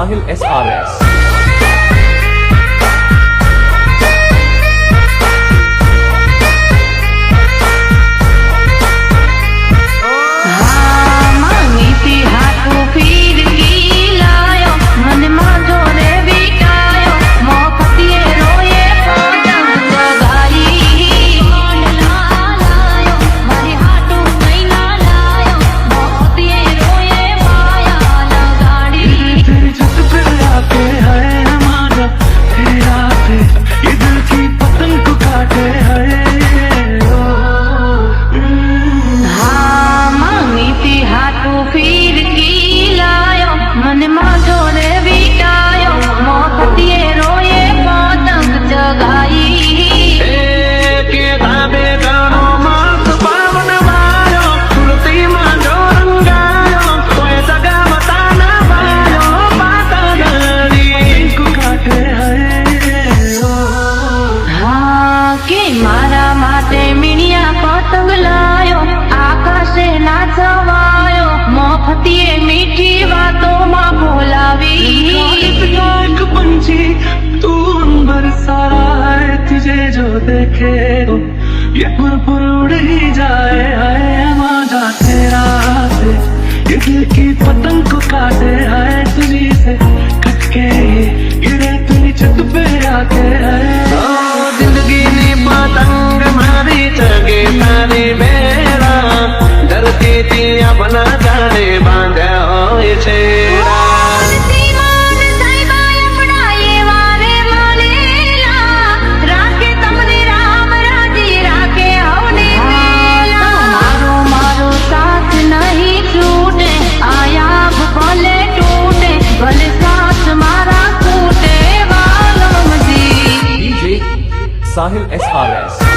Sahil SRS. मारा माते मिनिया पतंग लायो आकाशे नाचवायो मोफतिए मीठी बातों मां बोलावी एक पंछी तू अंबर सारा है तुझे जो देखे तो ये पुर उड़ ही जाए आए माजा तेरा से ये दिल की पतंग को काटे आए तुझी से कटके गिरे तुझी छत पे आके आए जिंदगी ने पतंग मारी जगे तारे मेरा डरती थी अपना जाने बांधे हो ये छेड़ा Sahil SRS.